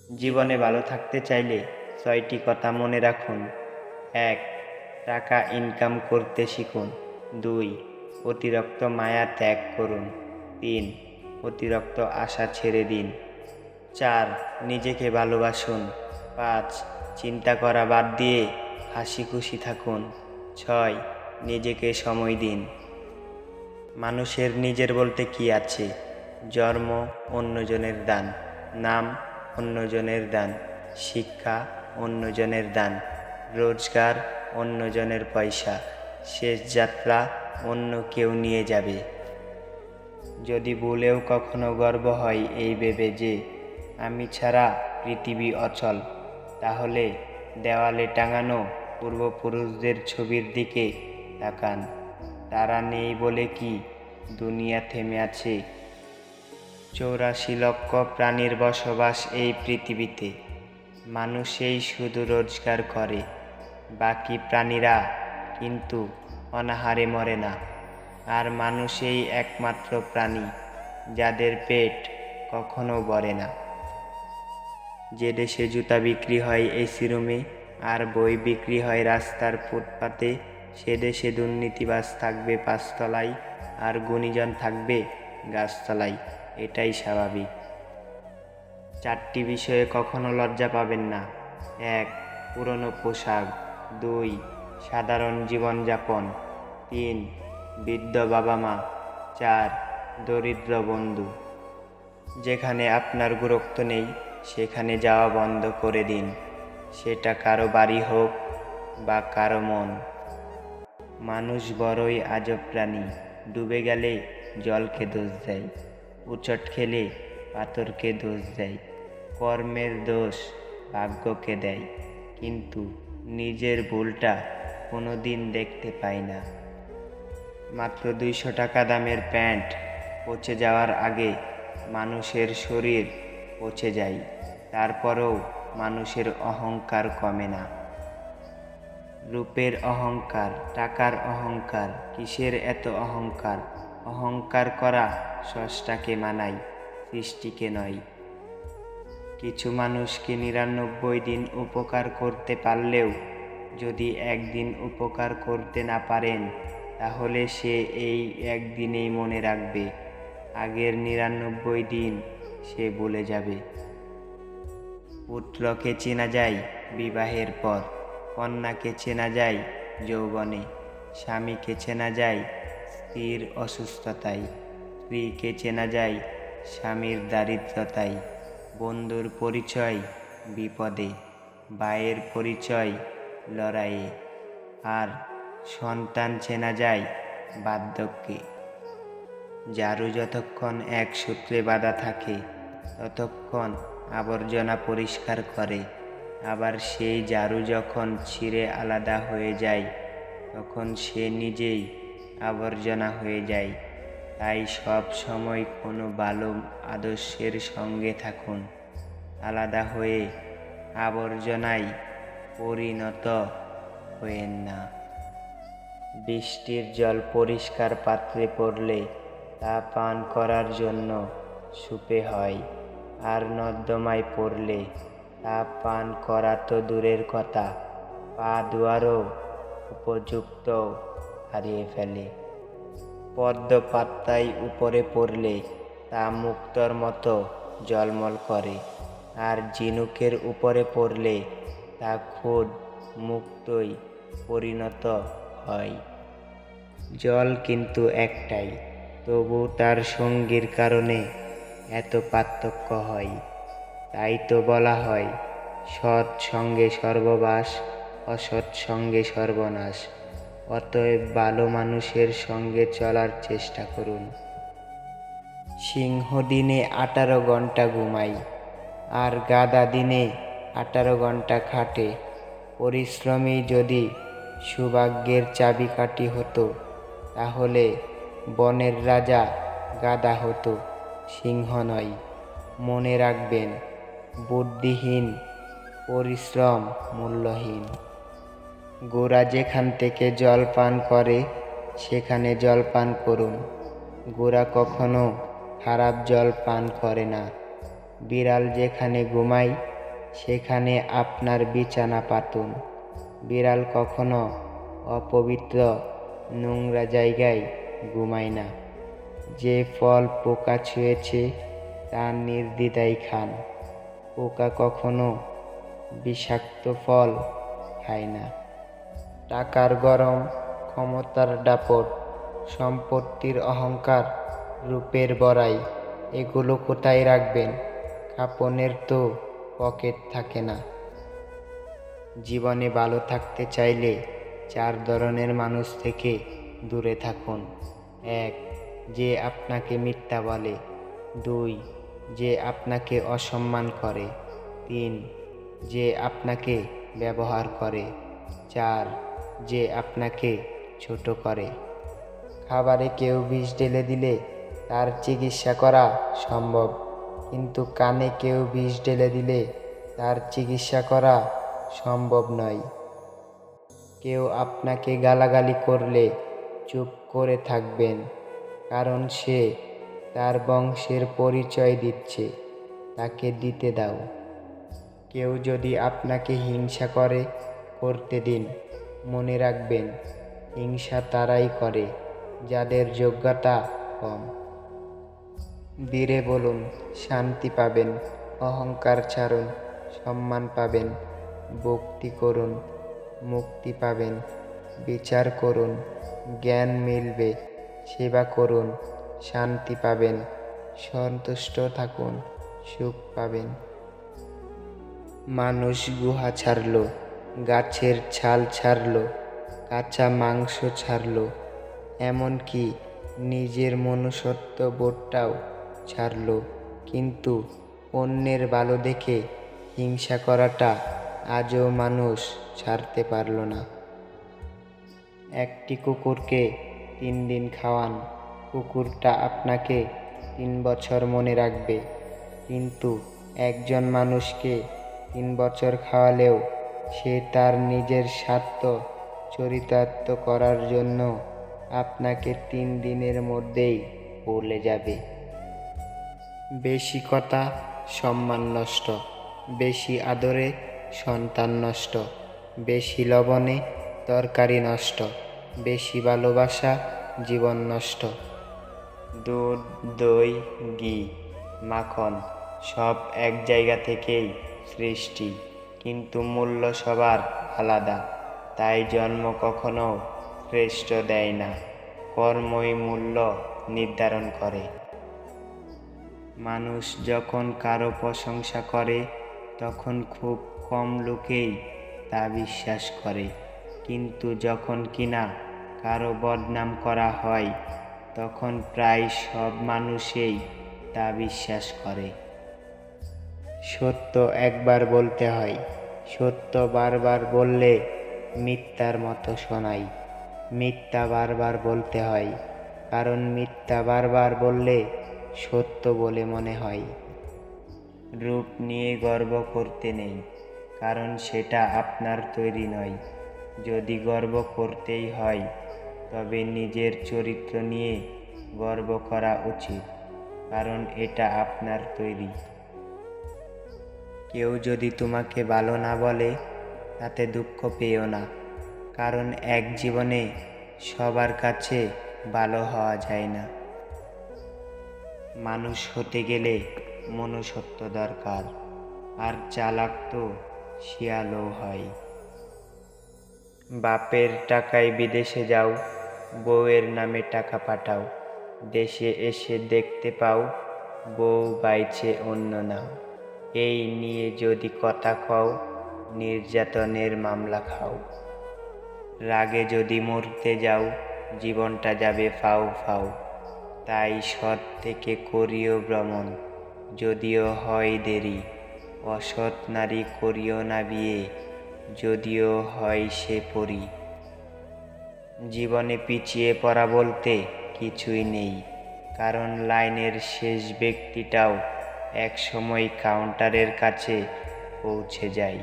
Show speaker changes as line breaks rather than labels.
জীবনে ভালো থাকতে চাইলে ৬টি কথা মনে রাখুন। ১. টাকা ইনকাম করতে শিখুন। ২. অতিরিক্ত মায়া ত্যাগ করুন। ৩. অতিরিক্ত আশা ছেড়ে দিন। ৪. নিজেকে ভালোবাসুন। ৫. চিন্তা করা বাদ দিয়ে হাসি খুশি থাকুন। ৬. নিজেকে সময় দিন। মানুষের নিজের বলতে কি আছে? জন্ম অন্যজনের দান, নাম অন্যজনের দান, শিক্ষা অন্যজনের দান, রোজগার অন্যজনের পয়সা, শেষ যাত্রা অন্য কেউ নিয়ে যাবে। যদি ভুলেও কখনো গর্ব হয় এই ভেবে যে আমি ছাড়া পৃথিবী অচল, তাহলে দেওয়ালে টাঙানো পূর্বপুরুষদের ছবির দিকে তাকান। তারা নেই বলে কি দুনিয়া থেমে আছে? ৮৪ লক্ষ প্রাণীর বসবাস এই পৃথিবীতে। মানুষই শুধু রোজগার করে, বাকি প্রাণীরা কিন্তু অনাহারে মরে না। আর মানুষই একমাত্র প্রাণী যাদের পেট কখনো ভরে না। যে দেশে জুতা বিক্রি হয় এসি রুমে আর বই বিক্রি হয় রাস্তার ফুটপাতে, সে দেশে দুর্নীতিবাজ থাকবে ৫ তলায় আর গুণীজন থাকবে গাছতলায়। এটাই স্বাভাবিক। ৪টি বিষয়ে কখনো লজ্জা পাবেন না। ১. পুরনো পোশাক। ২. সাধারণ জীবনযাপন। ৩. বৃদ্ধ বাবা মা। ৪. দরিদ্র বন্ধু। যেখানে আপনার গুরুত্ব নেই সেখানে যাওয়া বন্ধ করে দিন, সেটা কারো বাড়ি হোক বা কারো মন। মানুষ বড়ই আজব প্রাণী। ডুবে গেলে জলকে দোষ দেয়, উচট খেলে পাথরকে দোষ দেয়, কর্মের দোষ ভাগ্যকে দেয়, কিন্তু নিজের ভুলটা কোনোদিন দেখতে পায় না। মাত্র ২০০ টাকা দামের প্যান্ট পচে যাওয়ার আগে মানুষের শরীর পচে যায়, তারপরেও মানুষের অহংকার কমে না। রূপের অহংকার, টাকার অহংকার, কিসের এত অহংকার? অহংকার করা স্রষ্টাকে মানায়, সৃষ্টিকে নয়। কিছু মানুষকে ৯৯ দিন উপকার করতে পারলেও যদি একদিন উপকার করতে না পারেন, তাহলে সে এই একদিনেই মনে রাখবে, আগের ৯৯ দিন সে ভুলে যাবে। পুত্রকে চেনা যায় বিবাহের পর, কন্যাকে চেনা যায় যৌবনে, স্বামীকে চেনা যায় স্ত্রীর অসুস্থতায়, স্ত্রীকে চেনা যায় স্বামীর দারিদ্রতায়, বন্ধুর পরিচয় বিপদে, ভাইয়ের পরিচয় লড়াইয়ে, আর সন্তান চেনা যায় বার্ধক্যে। ঝাড়ু যতক্ষণ এক সূত্রে বাঁধা থাকে ততক্ষণ আবর্জনা পরিষ্কার করে, আবার সেই ঝাড়ু যখন ছিঁড়ে আলাদা হয়ে যায় তখন সে নিজেই আবর্জনা হয়ে যায়। তাই সব সময় কোনো ভালো আদর্শের সঙ্গে থাকুন, আলাদা হয়ে আবর্জনায় পরিণত হয়েন না। বৃষ্টির জল পরিষ্কার পাত্রে পড়লে তা পান করার জন্য সুপে হয়, আর নর্দমায় পড়লে তা পান করা তো দূরের কথা, পা ধোয়ারও উপযুক্ত হারিয়ে ফেলে। পদ্ম পাতায় উপরে পড়লে তা মুক্তোর মতো ঝলমল করে, আর ঝিনুকের উপরে পড়লে তা খুদ মুক্তোয় পরিণত হয়। জল কিন্তু একটাই, তবু তার সঙ্গীর কারণে এত পার্থক্য হয়। তাই তো বলা হয়, সৎ সঙ্গে সর্ববাস, অসৎ সঙ্গে সর্বনাশ। অতএব ভালো মানুষের সঙ্গে চলার চেষ্টা করুন। সিংহ দিনে 18 ঘন্টা ঘুমায়, আর গাধা দিনে 18 ঘন্টা খাটে। পরিশ্রমী যদি সৌভাগ্যের চাবিকাঠি হতো, তাহলে বনের রাজা গাধা হতো, সিংহ নয়। মনে রাখবেন, বুদ্ধিহীন পরিশ্রম মূল্যহীন। গোরা যেখান থেকে জল পান করে সেখানে জল পান করুন। গোরা কখনো খারাপ জল পান করে না। বিড়াল যেখানে ঘুমায় সেখানে আপনার বিছানা পাতুন। বিড়াল কখনো অপবিত্র নোংরা জায়গায় ঘুমায় না। যে ফল পোকা ছুঁয়েছে তা নির্দ্বিধায় খান। পোকা কখনো বিষাক্ত ফল খায় না। টাকার গরম, ক্ষমতার দাপট, সম্পত্তির অহংকার, রূপের বড়াই, এগুলো কোথায় রাখবেন? কাপনের তো পকেট থাকে না। জীবনে ভালো থাকতে চাইলে 4 ধরনের মানুষ থেকে দূরে থাকুন। 1. যে আপনাকে মিথ্যা বলে। 2. যে আপনাকে অসম্মান করে। 3. যে আপনাকে ব্যবহার করে। 4. যে আপনাকে ছোট করে। খাবারে কেউ বিষ ঢেলে দিলে তার চিকিৎসা করা সম্ভব, কিন্তু কানে কেউ বিষ ঢেলে দিলে তার চিকিৎসা করা সম্ভব নয়। কেউ আপনাকে গালাগালি করলে চুপ করে থাকবেন, কারণ সে তার বংশের পরিচয় দিচ্ছে, তাকে দিতে দাও। কেউ যদি আপনাকে হিংসা করতে দিন। মনে রাখবেন, হিংসা তারাই করে যাদের যোগ্যতা কম। ধীরে বলুন, শান্তি পাবেন। অহংকার ছাড়ুন, সম্মান পাবেন। ভক্তি করুন, মুক্তি পাবেন। বিচার করুন, জ্ঞান মিলবে। সেবা করুন, শান্তি পাবেন। সন্তুষ্ট থাকুন, সুখ পাবেন। মানুষ গুহা ছাড়ল, গাছের ছাল ছাড়ল, কাঁচা মাংস ছাড়ল, এমনকি নিজের মনুষ্যত্ব বোধটাও ছাড়ল, কিন্তু অন্যের ভালো দেখে হিংসা করাটা আজও মানুষ ছাড়তে পারল না। একটি কুকুরকে 3 দিন খাওয়ান, কুকুরটা আপনাকে 3 বছর মনে রাখবে। কিন্তু একজন মানুষকে 3 বছর খাওয়ালেও সে তার নিজের স্বার্থ চরিতার্থ করার জন্য আপনাকে 3 দিনের মধ্যেই ভুলে যাবে। বেশি কথা সম্মান নষ্ট, বেশি আদরে সন্তান নষ্ট, বেশি লবণে তরকারি নষ্ট, বেশি ভালোবাসা জীবন নষ্ট। দুধ, দই, ঘি, মাখন সব এক জায়গা থেকেই সৃষ্টি, কিন্তু মূল্য সবার আলাদা। তাই জন্ম কখনো শ্রেষ্ঠ দেয় না, কর্মই মূল্য নির্ধারণ করে। মানুষ যখন কারো প্রশংসা করে তখন খুব কম লোকেই তা বিশ্বাস করে, কিন্তু যখন কিনা কারো বদনাম করা হয় তখন প্রায় সব মানুষই তা বিশ্বাস করে। সত্য একবার বলতে হয়, সত্য বারবার বললে মিথ্যার মতো শোনায়। মিথ্যা বারবার বলতে হয়, কারণ মিথ্যা বারবার বললে সত্য বলে মনে হয়। রূপ নিয়ে গর্ব করতে নেই, কারণ সেটা আপনার তৈরি নয়। যদি গর্ব করতেই হয় তবে নিজের চরিত্র নিয়ে গর্ব করা উচিত, কারণ এটা আপনার তৈরি। কেউ যদি তোমাকে ভালো না বলে তাতে দুঃখ পেও না, কারণ এক জীবনে সবার কাছে ভালো হওয়া যায় না। মানুষ হতে গেলে মনুষ্যত্ব দরকার, আর চালাক তো শিয়ালও হয়। বাপের টাকায় বিদেশে যাও, বউয়ের নামে টাকা পাঠাও, দেশে এসে দেখতে পাও বউ বাইছে অন্য নাও। এই নিয়ে যদি কথা কও, নির্যাতনের মামলা খাও। রাগে যদি মরতে যাও, জীবনটা যাবে ফাও ফাও। তাই সৎ থেকে করিও ভ্রমণ, যদিও হয় দেরি। অসৎ নারী করিও না বিয়ে, যদিও হয় সে পরী। জীবনে পিছিয়ে পড়া বলতে কিছুই নেই, কারণ লাইনের শেষ ব্যক্তিটাও একসময় কাউন্টারের কাছে পৌঁছে যায়।